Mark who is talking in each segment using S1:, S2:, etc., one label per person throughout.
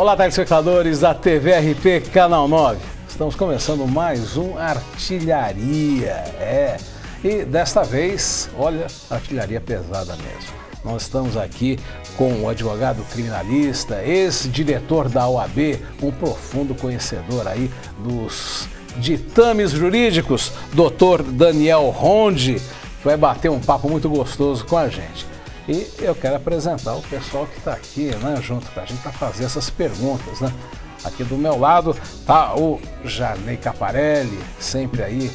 S1: Olá, telespectadores da TV RP Canal 9. Estamos começando mais um Artilharia. E desta vez, olha, artilharia pesada mesmo. Nós estamos aqui com o advogado criminalista, ex-diretor da OAB, um profundo conhecedor aí dos ditames jurídicos, Dr. Daniel Ronde, que vai bater um papo muito gostoso com a gente. E eu quero apresentar o pessoal que está aqui, né, junto com a gente para fazer essas perguntas, né? Aqui do meu lado está o Jarney Caparelli, sempre aí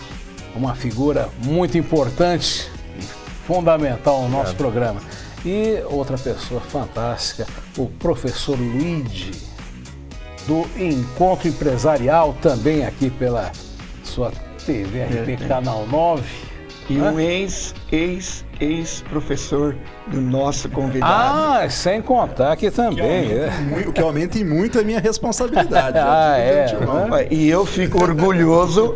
S1: uma figura muito importante e fundamental no nosso programa. E outra pessoa fantástica, o professor Luigi, do Encontro Empresarial, também aqui pela sua TV RP Canal 9.
S2: E um ex-professor do nosso convidado.
S1: Ah, sem contar aqui também.
S3: O que aumenta em muito a minha responsabilidade.
S2: E eu fico orgulhoso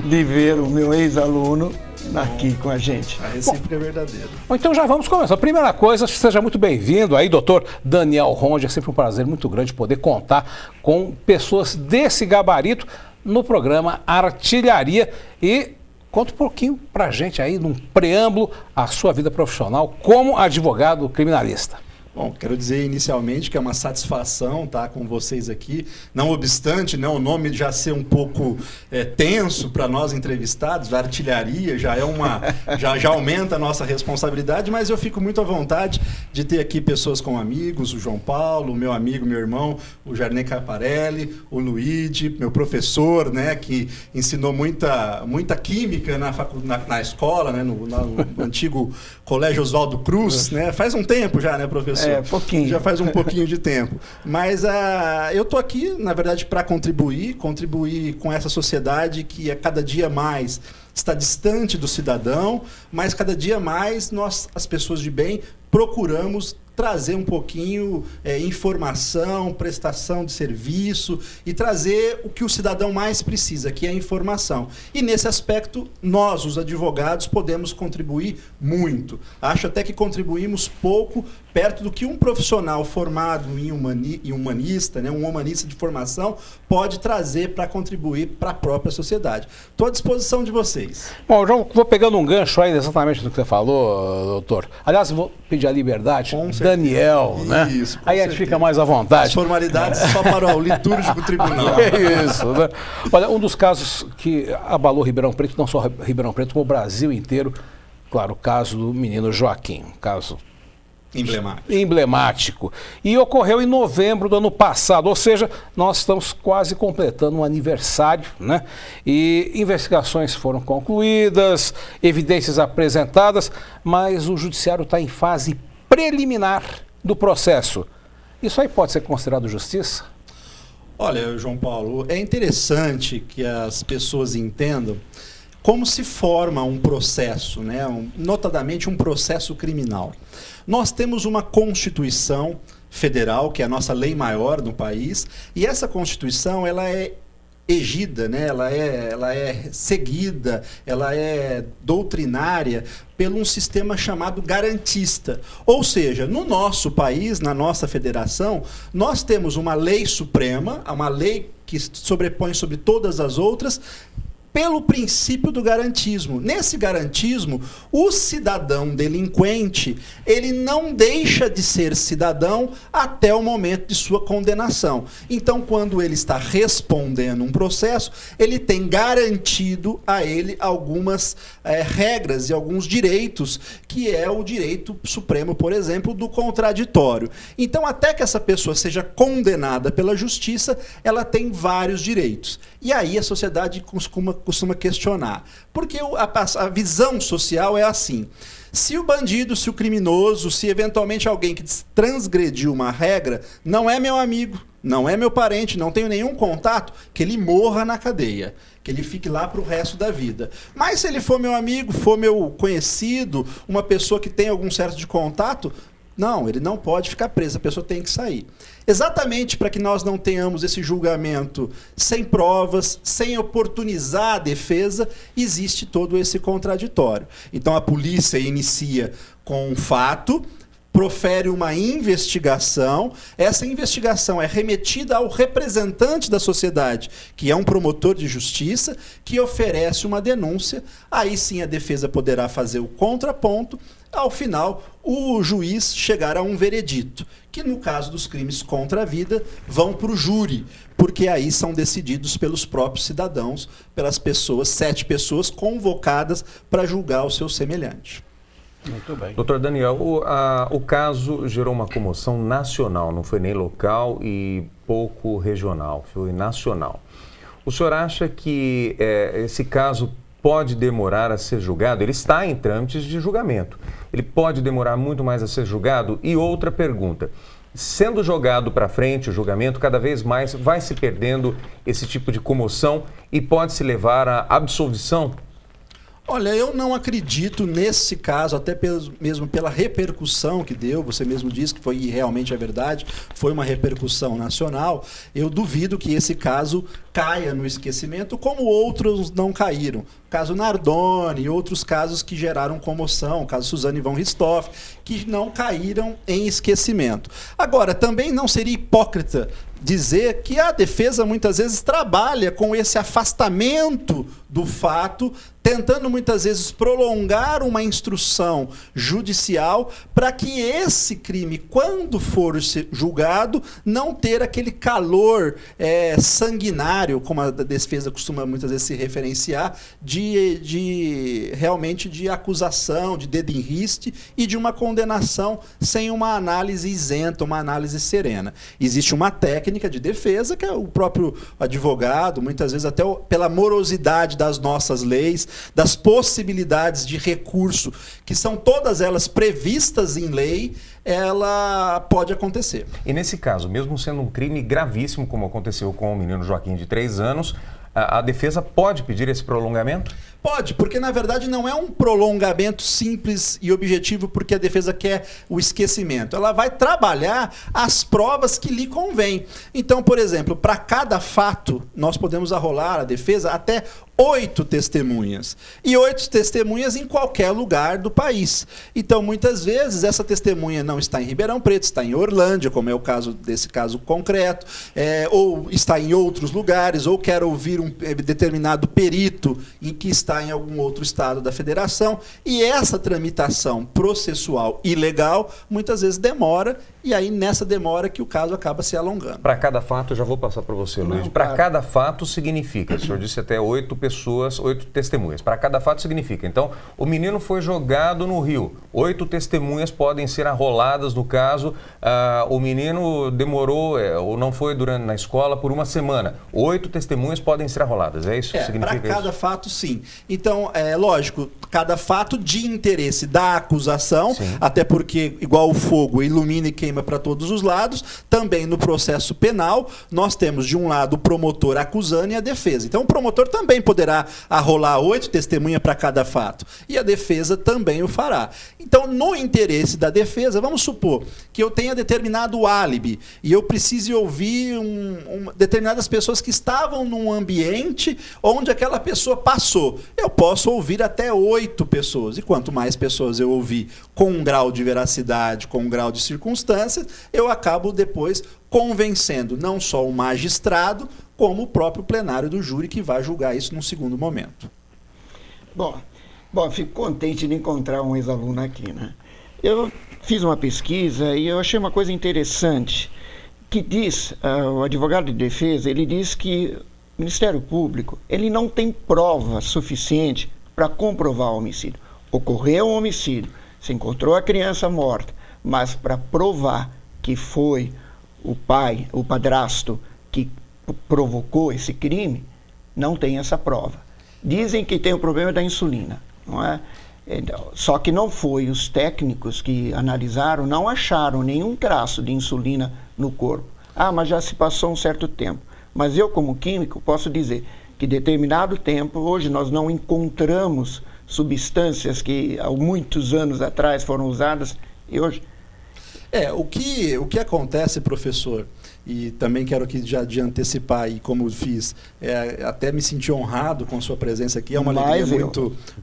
S2: de ver o meu ex-aluno aqui com a gente.
S3: A recíproca é verdadeira.
S1: Bom, então já vamos começar. Primeira coisa, seja muito bem-vindo aí, doutor Daniel Ronde. É sempre um prazer muito grande poder contar com pessoas desse gabarito no programa Artilharia. E conta um pouquinho pra gente aí, num preâmbulo, a sua vida profissional como advogado criminalista.
S3: Bom, quero dizer inicialmente que é uma satisfação estar com vocês aqui, não obstante, né, o nome já ser um pouco tenso para nós entrevistados, a artilharia já aumenta a nossa responsabilidade, mas eu fico muito à vontade de ter aqui pessoas como amigos, o João Paulo, meu amigo, meu irmão, o Jarney Caparelli, o Luigi, meu professor, né, que ensinou muita química na escola, né, no antigo Colégio Oswaldo Cruz, né, faz um tempo já, né, professor?
S2: Pouquinho.
S3: Já faz um pouquinho de tempo. Mas eu estou aqui, na verdade, para contribuir com essa sociedade que a cada dia mais está distante do cidadão, mas cada dia mais nós, as pessoas de bem, procuramos trazer um pouquinho informação, prestação de serviço e trazer o que o cidadão mais precisa, que é a informação. E nesse aspecto, nós, os advogados, podemos contribuir muito. Acho até que contribuímos pouco perto do que um profissional formado em humanista, né, um humanista de formação, pode trazer para contribuir para a própria sociedade. Estou à disposição de vocês.
S1: Bom, eu já vou pegando um gancho aí exatamente do que você falou, doutor. Aliás, vou pedir a liberdade. Daniel, né?
S3: Isso,
S1: aí a gente fica mais à vontade.
S3: As formalidades só para o litúrgico tribunal.
S1: É isso, né? Olha, um dos casos que abalou Ribeirão Preto, não só Ribeirão Preto, como o Brasil inteiro, claro, o caso do menino Joaquim, um caso emblemático. E ocorreu em novembro do ano passado, ou seja, nós estamos quase completando um aniversário, né? E investigações foram concluídas, evidências apresentadas, mas o judiciário está em fase preliminar do processo. Isso aí pode ser considerado justiça?
S3: Olha, João Paulo, é interessante que as pessoas entendam como se forma um processo, né? Notadamente um processo criminal. Nós temos uma Constituição Federal, que é a nossa lei maior no país, e essa Constituição ela é egida, né? ela é seguida, ela é doutrinária por um sistema chamado garantista. Ou seja, no nosso país, na nossa federação, nós temos uma lei suprema, uma lei que sobrepõe sobre todas as outras, pelo princípio do garantismo. Nesse garantismo, o cidadão delinquente, ele não deixa de ser cidadão até o momento de sua condenação. Então, quando ele está respondendo um processo, ele tem garantido a ele algumas regras e alguns direitos, que é o direito supremo, por exemplo, do contraditório. Então, até que essa pessoa seja condenada pela justiça, ela tem vários direitos. E aí a sociedade costuma questionar. Porque a visão social é assim. Se o bandido, se o criminoso, se eventualmente alguém que transgrediu uma regra, não é meu amigo, não é meu parente, não tenho nenhum contato, que ele morra na cadeia, que ele fique lá para o resto da vida. Mas se ele for meu amigo, for meu conhecido, uma pessoa que tem algum certo de contato, não, ele não pode ficar preso, a pessoa tem que sair. Exatamente para que nós não tenhamos esse julgamento sem provas, sem oportunizar a defesa, existe todo esse contraditório. Então a polícia inicia com um fato, profere uma investigação, essa investigação é remetida ao representante da sociedade, que é um promotor de justiça, que oferece uma denúncia, aí sim a defesa poderá fazer o contraponto, ao final o juiz chegar a um veredito, que no caso dos crimes contra a vida vão para o júri, porque aí são decididos pelos próprios cidadãos, pelas pessoas, 7 pessoas convocadas para julgar o seu semelhante.
S1: Muito bem.
S4: Doutor Daniel, o caso gerou uma comoção nacional, não foi nem local e pouco regional, foi nacional. O senhor acha que esse caso pode demorar a ser julgado? Ele está em trâmites de julgamento. Ele pode demorar muito mais a ser julgado? E outra pergunta, sendo jogado para frente o julgamento, cada vez mais vai se perdendo esse tipo de comoção e pode se levar à absolvição?
S3: Olha, eu não acredito nesse caso, até mesmo pela repercussão que deu, você mesmo disse que foi, e realmente é verdade, foi uma repercussão nacional. Eu duvido que esse caso caia no esquecimento, como outros não caíram. O caso Nardoni e outros casos que geraram comoção, o caso Suzane von Richthofen, que não caíram em esquecimento. Agora, também não seria hipócrita dizer que a defesa muitas vezes trabalha com esse afastamento do fato, tentando muitas vezes prolongar uma instrução judicial para que esse crime, quando for julgado, não ter aquele calor sanguinário, como a defesa costuma muitas vezes se referenciar, realmente de acusação, de dedo em riste e de uma condenação sem uma análise isenta, uma análise serena. Existe uma técnica de defesa que é o próprio advogado, muitas vezes até pela morosidade das nossas leis, das possibilidades de recurso, que são todas elas previstas em lei, ela pode acontecer.
S4: E nesse caso, mesmo sendo um crime gravíssimo, como aconteceu com o menino Joaquim de 3 anos, a defesa pode pedir esse prolongamento?
S3: Pode, porque na verdade não é um prolongamento simples e objetivo porque a defesa quer o esquecimento. Ela vai trabalhar as provas que lhe convém. Então, por exemplo, para cada fato, nós podemos arrolar a defesa até 8 testemunhas. E 8 testemunhas em qualquer lugar do país. Então, muitas vezes, essa testemunha não está em Ribeirão Preto, está em Orlândia, como é o caso desse caso concreto, ou está em outros lugares, ou quer ouvir um determinado perito em que está em algum outro estado da federação, e essa tramitação processual e legal muitas vezes demora, e aí nessa demora que o caso acaba se alongando.
S4: Para cada fato, eu já vou passar para você, Luiz. Para cada fato significa, o senhor disse até 8 pessoas, 8 testemunhas. Para cada fato significa. Então, o menino foi jogado no rio. 8 testemunhas podem ser arroladas no caso. O menino demorou ou não foi na escola por uma semana. 8 testemunhas podem ser arroladas. É isso que significa?
S3: Para cada fato, sim. Então, lógico, cada fato de interesse da acusação, sim, até porque, igual o fogo, ilumina e queima para todos os lados, também no processo penal, nós temos de um lado o promotor acusando e a defesa. Então, o promotor também poderá arrolar 8 testemunhas para cada fato. E a defesa também o fará. Então, no interesse da defesa, vamos supor que eu tenha determinado álibi e eu precise ouvir determinadas pessoas que estavam num ambiente onde aquela pessoa passou. Eu posso ouvir até 8 pessoas. E quanto mais pessoas eu ouvir com um grau de veracidade, com um grau de circunstância, eu acabo depois convencendo não só o magistrado, como o próprio plenário do júri que vai julgar isso num segundo momento.
S2: Bom, fico contente de encontrar um ex-aluno aqui, né? Eu fiz uma pesquisa e eu achei uma coisa interessante, que diz, o advogado de defesa, ele diz que o Ministério Público, ele não tem prova suficiente para comprovar o homicídio. Ocorreu um homicídio, se encontrou a criança morta, mas para provar que foi o pai, o padrasto, que provocou esse crime, não tem essa prova. Dizem que tem o problema da insulina, não é? Só que não foi, os técnicos que analisaram não acharam nenhum traço de insulina no corpo. Mas já se passou um certo tempo. Mas eu, como químico, posso dizer que determinado tempo, hoje nós não encontramos substâncias que há muitos anos atrás foram usadas e hoje...
S3: O que acontece, professor, e também quero aqui já de antecipar, e como fiz, até me senti honrado com sua presença aqui, é uma alegria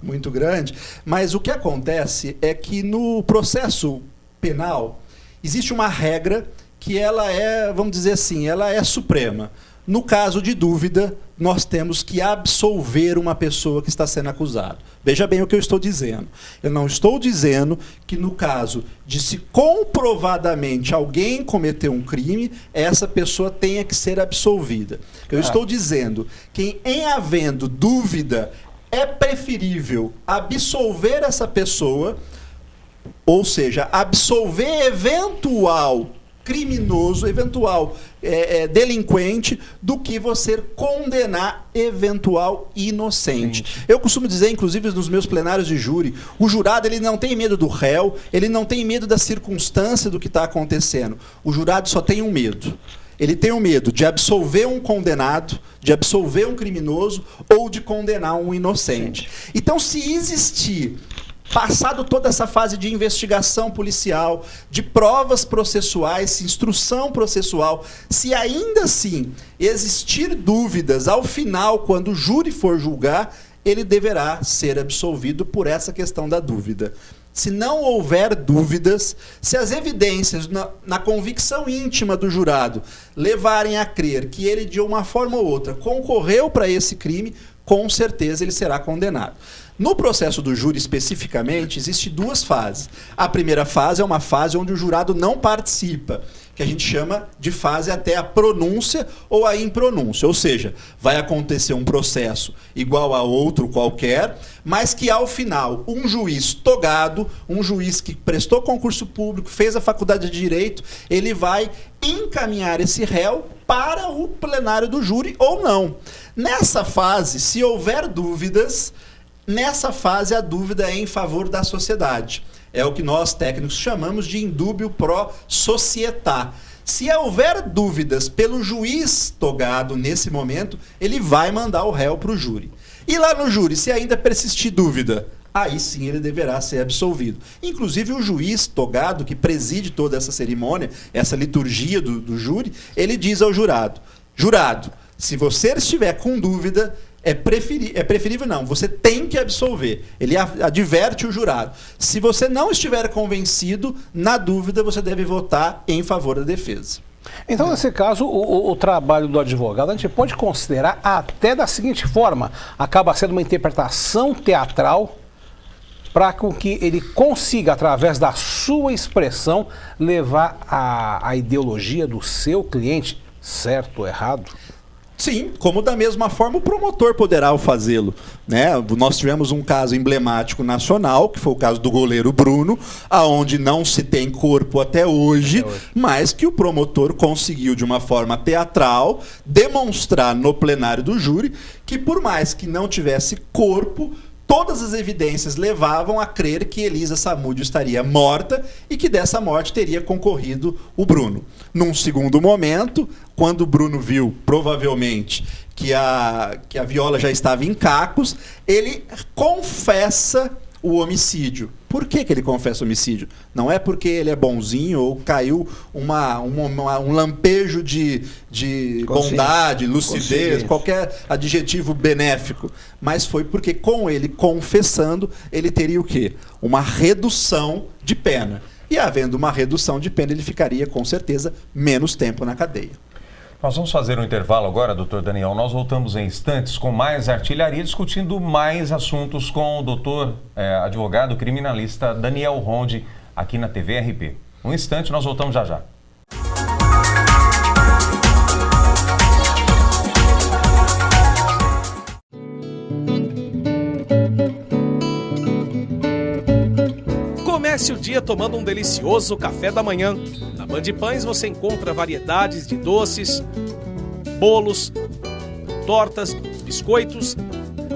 S3: muito grande, mas o que acontece é que no processo penal, existe uma regra que ela é, vamos dizer assim, ela é suprema. No caso de dúvida, nós temos que absolver uma pessoa que está sendo acusada. Veja bem o que eu estou dizendo. Eu não estou dizendo que no caso de se comprovadamente alguém cometeu um crime, essa pessoa tenha que ser absolvida. Eu estou dizendo que em havendo dúvida, é preferível absolver essa pessoa, ou seja, absolver eventual criminoso, eventual delinquente, do que você condenar eventual inocente.
S1: Sim.
S3: Eu costumo dizer, inclusive nos meus plenários de júri, o jurado ele não tem medo do réu, ele não tem medo da circunstância do que está acontecendo. O jurado só tem um medo. Ele tem o medo de absolver um condenado, de absolver um criminoso ou de condenar um inocente. Então, se existir, passado toda essa fase de investigação policial, de provas processuais, instrução processual, se ainda assim existir dúvidas ao final, quando o júri for julgar, ele deverá ser absolvido por essa questão da dúvida. Se não houver dúvidas, se as evidências na convicção íntima do jurado levarem a crer que ele, de uma forma ou outra, concorreu para esse crime, com certeza ele será condenado. No processo do júri, especificamente, existem duas fases. A primeira fase é uma fase onde o jurado não participa, que a gente chama de fase até a pronúncia ou a impronúncia. Ou seja, vai acontecer um processo igual a outro qualquer, mas que ao final um juiz togado, um juiz que prestou concurso público, fez a faculdade de Direito, ele vai encaminhar esse réu para o plenário do júri ou não. Nessa fase, se houver dúvidas, nessa fase a dúvida é em favor da sociedade. É o que nós técnicos chamamos de indúbio pro societá. Se houver dúvidas pelo juiz togado nesse momento, ele vai mandar o réu para o júri. E lá no júri, se ainda persistir dúvida, aí sim ele deverá ser absolvido. Inclusive o juiz togado, que preside toda essa cerimônia, essa liturgia do júri, ele diz ao jurado: jurado, se você estiver com dúvida, é preferível não, você tem que absolver. Ele adverte o jurado. Se você não estiver convencido, na dúvida, você deve votar em favor da defesa.
S1: Então, nesse caso, o trabalho do advogado, a gente pode considerar até da seguinte forma: acaba sendo uma interpretação teatral para que ele consiga, através da sua expressão, levar a ideologia do seu cliente, certo ou errado?
S3: Sim, como da mesma forma o promotor poderá fazê-lo, né? Nós tivemos um caso emblemático nacional, que foi o caso do goleiro Bruno, aonde não se tem corpo até hoje, mas que o promotor conseguiu, de uma forma teatral, demonstrar no plenário do júri que, por mais que não tivesse corpo, todas as evidências levavam a crer que Elisa Samúdio estaria morta e que dessa morte teria concorrido o Bruno. Num segundo momento, quando o Bruno viu, provavelmente, que a Viola já estava em cacos, ele confessa o homicídio. Por que ele confessa o homicídio? Não é porque ele é bonzinho ou caiu um lampejo de bondade, lucidez, qualquer adjetivo benéfico. Mas foi porque, com ele confessando, ele teria o quê? Uma redução de pena. E havendo uma redução de pena, ele ficaria, com certeza, menos tempo na cadeia.
S4: Nós vamos fazer um intervalo agora, doutor Daniel. Nós voltamos em instantes com mais artilharia, discutindo mais assuntos com o doutor advogado criminalista Daniel Ronde, aqui na TV RP. Um instante, nós voltamos já já.
S5: Comece o dia tomando um delicioso café da manhã. Na Band Pães você encontra variedades de doces, bolos, tortas, biscoitos,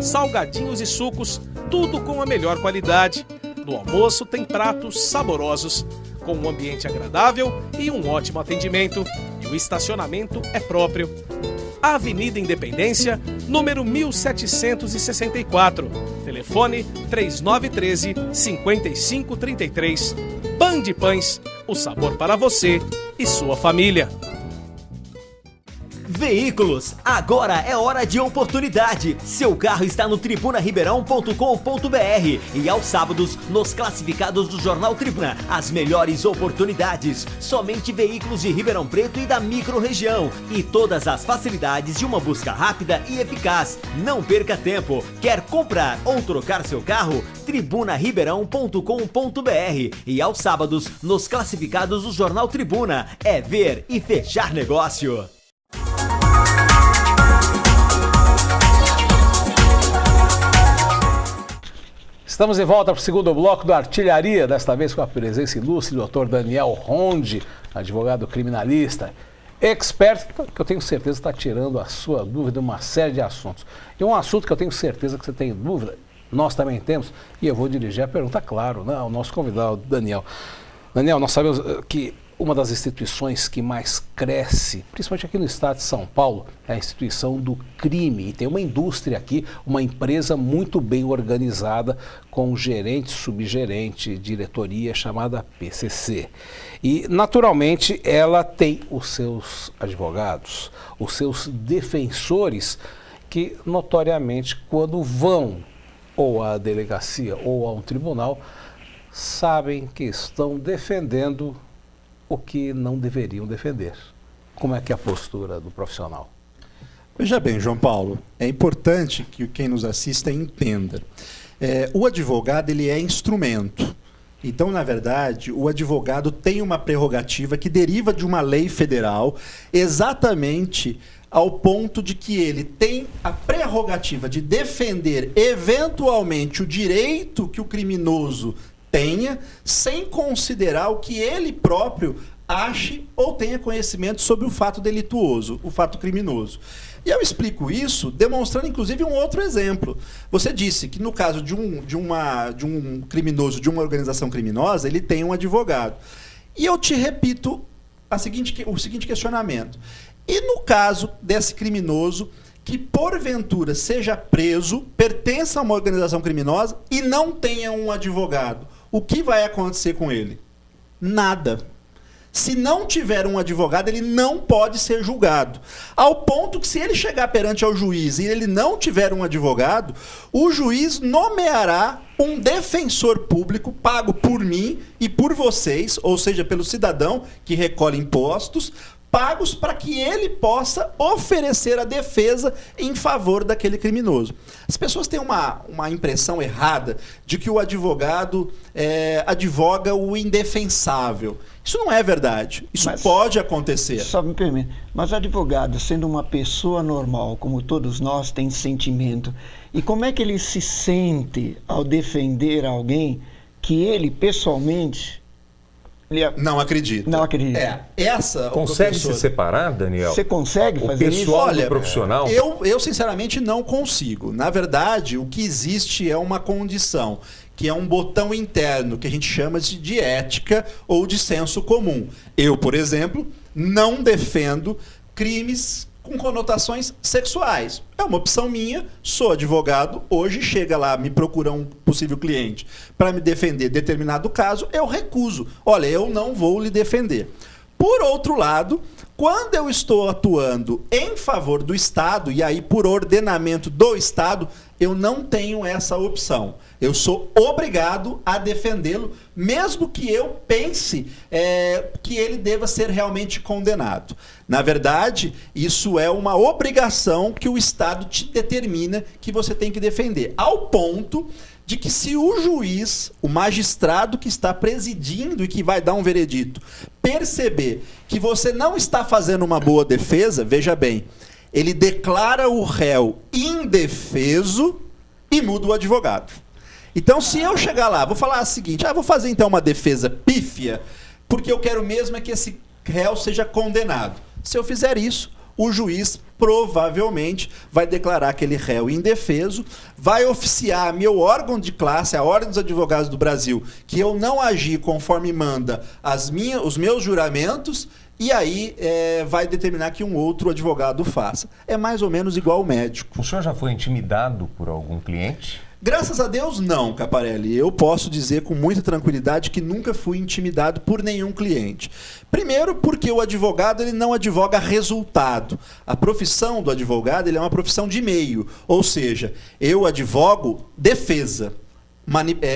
S5: salgadinhos e sucos, tudo com a melhor qualidade. No almoço tem pratos saborosos, com um ambiente agradável e um ótimo atendimento. E o estacionamento é próprio. Avenida Independência, número 1764. Telefone 3913-5533. Band Pães, o sabor para você e sua família.
S6: Veículos, agora é hora de oportunidade. Seu carro está no tribunaribeirão.com.br e aos sábados, nos classificados do Jornal Tribuna, as melhores oportunidades. Somente veículos de Ribeirão Preto e da microrregião. E todas as facilidades de uma busca rápida e eficaz. Não perca tempo. Quer comprar ou trocar seu carro? tribunaribeirão.com.br e aos sábados, nos classificados do Jornal Tribuna. É ver e fechar negócio.
S1: Estamos de volta para o segundo bloco do Artilharia, desta vez com a presença ilustre do Dr. Daniel Ronde, advogado criminalista, expert, que eu tenho certeza está tirando a sua dúvida de uma série de assuntos. E um assunto que eu tenho certeza que você tem dúvida, nós também temos, e eu vou dirigir a pergunta, claro, né, ao nosso convidado, Daniel. Daniel, nós sabemos que uma das instituições que mais cresce, principalmente aqui no estado de São Paulo, é a instituição do crime. E tem uma indústria aqui, uma empresa muito bem organizada, com gerente, subgerente, diretoria, chamada PCC. E, naturalmente, ela tem os seus advogados, os seus defensores, que, notoriamente, quando vão ou à delegacia ou a um tribunal, sabem que estão defendendo o que não deveriam defender. Como é que é a postura do profissional?
S3: Veja bem, João Paulo, é importante que quem nos assista entenda. O advogado, ele é instrumento. Então, na verdade, o advogado tem uma prerrogativa que deriva de uma lei federal, exatamente ao ponto de que ele tem a prerrogativa de defender eventualmente o direito que o criminoso tenha, sem considerar o que ele próprio ache ou tenha conhecimento sobre o fato delituoso, o fato criminoso. E eu explico isso demonstrando, inclusive, um outro exemplo. Você disse que, no caso de um criminoso, de uma organização criminosa, ele tem um advogado. E eu te repito o seguinte questionamento. E no caso desse criminoso que, porventura, seja preso, pertença a uma organização criminosa e não tenha um advogado, o que vai acontecer com ele? Nada. Se não tiver um advogado, ele não pode ser julgado. Ao ponto que, se ele chegar perante ao juiz e ele não tiver um advogado, o juiz nomeará um defensor público pago por mim e por vocês, ou seja, pelo cidadão que recolhe impostos, pagos para que ele possa oferecer a defesa em favor daquele criminoso. As pessoas têm uma impressão errada de que o advogado advoga o indefensável. Isso não é verdade. Isso pode acontecer.
S2: Só me permite. Mas o advogado, sendo uma pessoa normal, como todos nós, tem sentimento. E como é que ele se sente ao defender alguém que ele, pessoalmente...
S3: Não acredita.
S2: Não acredita.
S4: Consegue se separar, Daniel?
S2: Você consegue fazer isso?
S4: O pessoal do profissional?
S3: Eu sinceramente não consigo. Na verdade, o que existe é uma condição, que é um botão interno, que a gente chama de ética ou de senso comum. Eu, por exemplo, não defendo crimes com conotações sexuais. É uma opção minha, sou advogado, hoje chega lá, me procura um possível cliente para me defender determinado caso, eu recuso. Olha, eu não vou lhe defender. Por outro lado, quando eu estou atuando em favor do Estado, e aí por ordenamento do Estado, eu não tenho essa opção. Eu sou obrigado a defendê-lo, mesmo que eu pense que ele deva ser realmente condenado. Na verdade, isso é uma obrigação que o Estado te determina que você tem que defender, ao ponto de que, se o juiz, o magistrado que está presidindo e que vai dar um veredito, perceber que você não está fazendo uma boa defesa, veja bem, ele declara o réu indefeso e muda o advogado. Então, se eu chegar lá, vou falar o seguinte, vou fazer então uma defesa pífia, porque eu quero mesmo é que esse réu seja condenado. Se eu fizer isso, o juiz provavelmente vai declarar aquele réu indefeso, vai oficiar meu órgão de classe, a Ordem dos Advogados do Brasil, que eu não agi conforme manda os meus juramentos, e aí vai determinar que um outro advogado faça. É mais ou menos igual ao médico.
S4: O senhor já foi intimidado por algum cliente?
S3: Graças a Deus, não, Caparelli. Eu posso dizer com muita tranquilidade que nunca fui intimidado por nenhum cliente. Primeiro, porque o advogado ele não advoga resultado. A profissão do advogado ele é uma profissão de meio, ou seja, eu advogo defesa.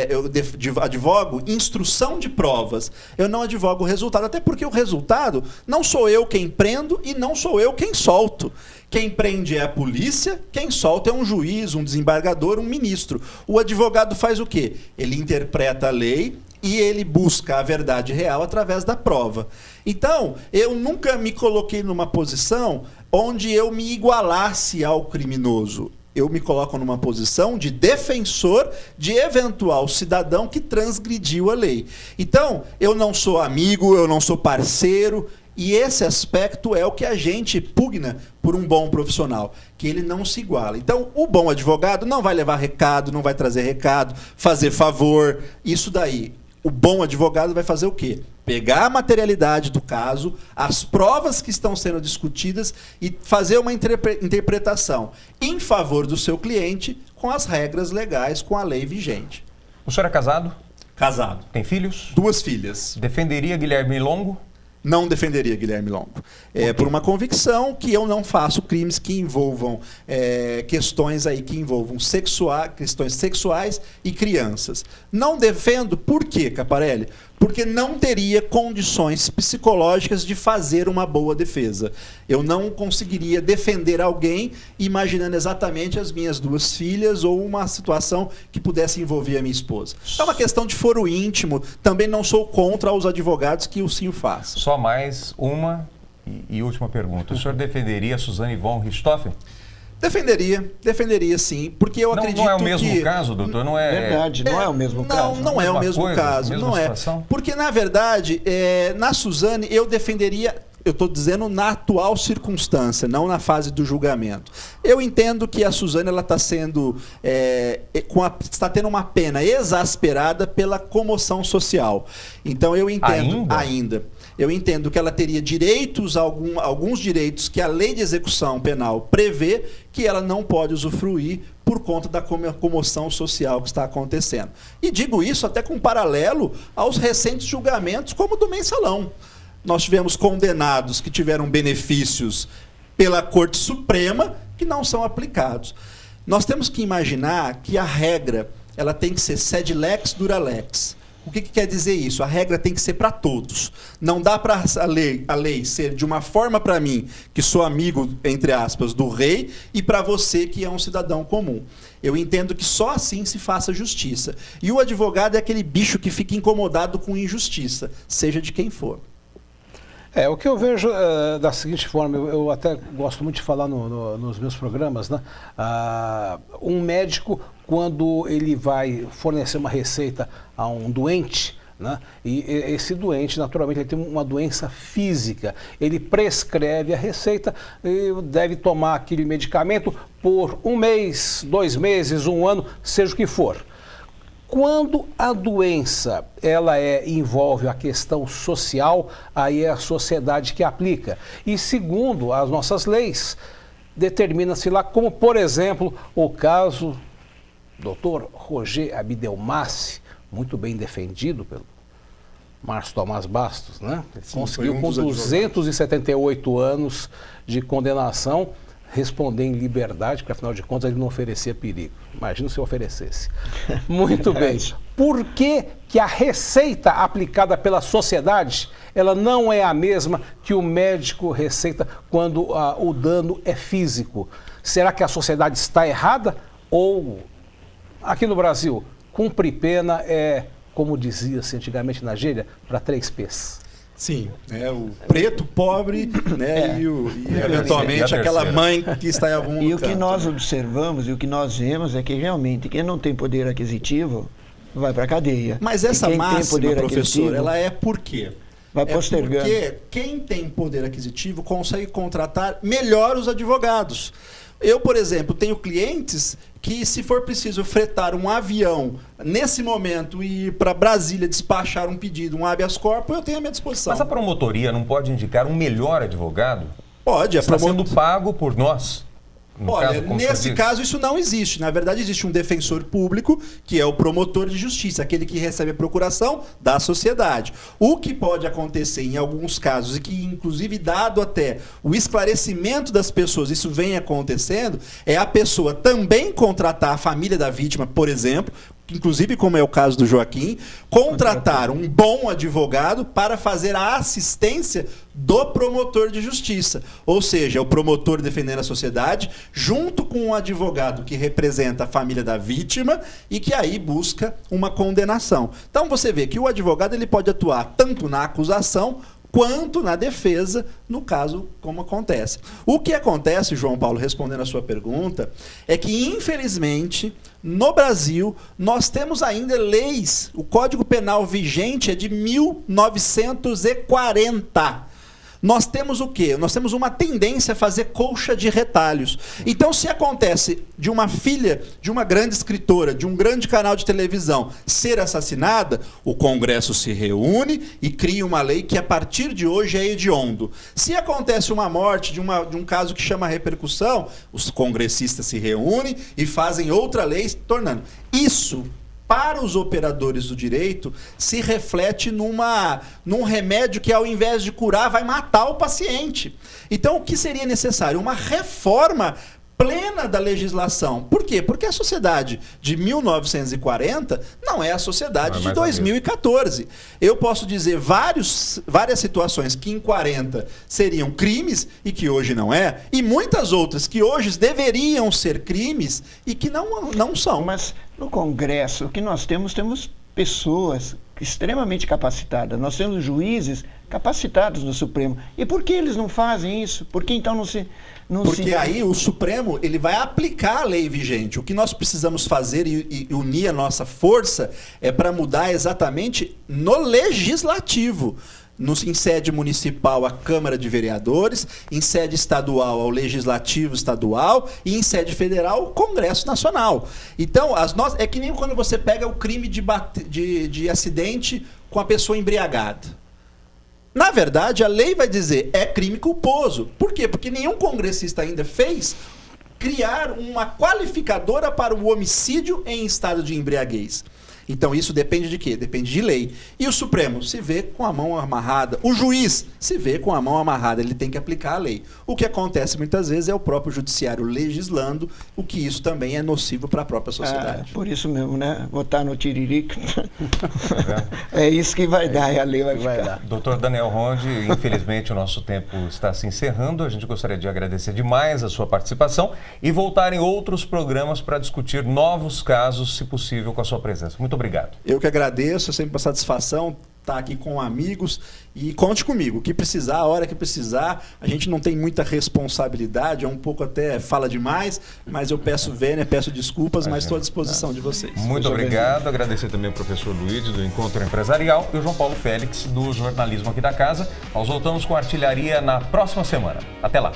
S3: Eu advogo instrução de provas. Eu não advogo resultado, até porque o resultado não sou eu quem prendo e não sou eu quem solto. Quem prende é a polícia, quem solta é um juiz, um desembargador, um ministro. O advogado faz o quê? Ele interpreta a lei e ele busca a verdade real através da prova. Então, eu nunca me coloquei numa posição onde eu me igualasse ao criminoso. Eu me coloco numa posição de defensor de eventual cidadão que transgrediu a lei. Então, eu não sou amigo, eu não sou parceiro, e esse aspecto é o que a gente pugna por um bom profissional, que ele não se iguala. Então, o bom advogado não vai levar recado, não vai trazer recado, fazer favor, isso daí. O bom advogado vai fazer o quê? Pegar a materialidade do caso, as provas que estão sendo discutidas e fazer uma interpretação em favor do seu cliente com as regras legais, com a lei vigente.
S4: O senhor é casado?
S3: Casado.
S4: Tem filhos?
S3: 2 filhas.
S4: Defenderia Guilherme Longo?
S3: Não defenderia Guilherme Longo. Por uma convicção que eu não faço crimes que envolvam questões aí que envolvam questões sexuais e crianças. Não defendo, por quê, Caparelli? Porque não teria condições psicológicas de fazer uma boa defesa. Eu não conseguiria defender alguém imaginando exatamente as minhas 2 filhas ou uma situação que pudesse envolver a minha esposa. É uma questão de foro íntimo. Também não sou contra os advogados que o sim o façam.
S4: Só mais uma e última pergunta. O senhor defenderia Suzane von Richthofen?
S3: Defenderia sim, porque eu acredito que...
S4: Não é o mesmo caso, doutor? Não é...
S2: Verdade, não é o mesmo caso.
S3: Não é o mesmo caso, não é. Porque, na verdade, na Suzane eu defenderia... Eu estou dizendo na atual circunstância, não na fase do julgamento. Eu entendo que a Suzane está sendo, está tendo uma pena exasperada pela comoção social. Então eu entendo eu entendo que ela teria direitos, alguns direitos que a lei de execução penal prevê que ela não pode usufruir por conta da comoção social que está acontecendo. E digo isso até com paralelo aos recentes julgamentos, como o do Mensalão. Nós tivemos condenados que tiveram benefícios pela Corte Suprema que não são aplicados. Nós temos que imaginar que a regra ela tem que ser sed lex dura lex. O que quer dizer isso? A regra tem que ser para todos. Não dá para a lei ser de uma forma para mim, que sou amigo, entre aspas, do rei, e para você, que é um cidadão comum. Eu entendo que só assim se faça justiça. E o advogado é aquele bicho que fica incomodado com injustiça, seja de quem for.
S1: O que eu vejo da seguinte forma, eu até gosto muito de falar nos meus programas, né? Um médico, quando ele vai fornecer uma receita a um doente, né? E esse doente, naturalmente, ele tem uma doença física, ele prescreve a receita e deve tomar aquele medicamento por 1 mês, 2 meses, 1 ano, seja o que for. Quando a doença envolve a questão social, aí é a sociedade que aplica. E segundo as nossas leis, determina-se lá, como por exemplo, o caso do Dr. Roger Abdelmaci, muito bem defendido pelo Márcio Tomás Bastos, né? Ele conseguiu com 278 anos de condenação responder em liberdade, porque afinal de contas ele não oferecia perigo. Imagina se oferecesse. Muito bem. Por que a receita aplicada pela sociedade, ela não é a mesma que o médico receita quando o dano é físico? Será que a sociedade está errada? Ou, aqui no Brasil, cumprir pena é, como dizia-se antigamente na gíria, para 3 P's?
S3: Sim, o preto, pobre, né, e eventualmente aquela mãe que está em algum lugar.
S2: E o que nós observamos e o que nós vemos é que realmente quem não tem poder aquisitivo vai para a cadeia.
S3: Mas essa máxima, professor, ela é por quê?
S2: Vai postergando.
S3: Porque quem tem poder aquisitivo consegue contratar melhor os advogados. Eu, por exemplo, tenho clientes que, se for preciso fretar um avião nesse momento e ir para Brasília despachar um pedido, um habeas corpus, eu tenho à minha disposição.
S4: Mas a promotoria não pode indicar um melhor advogado?
S3: Pode.
S4: Está sendo pago por nós.
S3: Olha,
S4: caso, como
S3: nesse caso isso não existe. Na verdade, existe um defensor público, que é o promotor de justiça, aquele que recebe a procuração da sociedade. O que pode acontecer em alguns casos, e que inclusive dado até o esclarecimento das pessoas, isso vem acontecendo, é a pessoa também contratar a família da vítima, por exemplo, inclusive como é o caso do Joaquim, contratar um bom advogado para fazer a assistência do promotor de justiça. Ou seja, o promotor defendendo a sociedade, junto com um advogado que representa a família da vítima e que aí busca uma condenação. Então você vê que o advogado ele pode atuar tanto na acusação quanto na defesa, no caso, como acontece. O que acontece, João Paulo, respondendo a sua pergunta, é que, infelizmente, no Brasil, nós temos ainda leis. O Código Penal vigente é de 1940. Nós temos o quê? Nós temos uma tendência a fazer colcha de retalhos. Então, se acontece de uma filha de uma grande escritora, de um grande canal de televisão, ser assassinada, o Congresso se reúne e cria uma lei que, a partir de hoje, é hediondo. Se acontece uma morte de um caso que chama repercussão, os congressistas se reúnem e fazem outra lei, tornando isso, para os operadores do direito, se reflete num remédio que, ao invés de curar, vai matar o paciente. Então, o que seria necessário? Uma reforma plena da legislação. Por quê? Porque a sociedade de 1940 não é a sociedade de 2014. Eu posso dizer várias situações que em 40 seriam crimes e que hoje não é, e muitas outras que hoje deveriam ser crimes e que não são.
S2: Mas no Congresso, o que nós temos pessoas extremamente capacitadas. Nós temos juízes capacitados no Supremo. E por que eles não fazem isso? Por que então
S3: Porque aí o Supremo ele vai aplicar a lei vigente. O que nós precisamos fazer e unir a nossa força é para mudar exatamente no legislativo. Em sede municipal, a Câmara de Vereadores, em sede estadual, ao Legislativo Estadual e em sede federal, o Congresso Nacional. Então, é que nem quando você pega o crime de acidente com a pessoa embriagada. Na verdade, a lei vai dizer é crime culposo. Por quê? Porque nenhum congressista ainda fez criar uma qualificadora para o homicídio em estado de embriaguez. Então isso depende de quê? Depende de lei. E o Supremo se vê com a mão amarrada. O juiz se vê com a mão amarrada. Ele tem que aplicar a lei. O que acontece muitas vezes é o próprio judiciário legislando, o que isso também é nocivo para a própria sociedade.
S2: Por isso mesmo, né? Votar no tiririca. É isso que vai dar, e a lei vai ficar.
S4: Doutor Daniel Ronde, infelizmente o nosso tempo está se encerrando. A gente gostaria de agradecer demais a sua participação e voltar em outros programas para discutir novos casos, se possível, com a sua presença. Muito obrigado.
S3: Eu que agradeço, é sempre uma satisfação estar aqui com amigos e conte comigo, o que precisar, a hora que precisar. A gente não tem muita responsabilidade, é um pouco até fala demais, mas eu peço vênia, peço desculpas, mas estou à disposição de vocês.
S4: Muito obrigado, agradecer também ao professor Luiz do Encontro Empresarial e o João Paulo Félix do jornalismo aqui da casa. Nós voltamos com Artilharia na próxima semana. Até lá.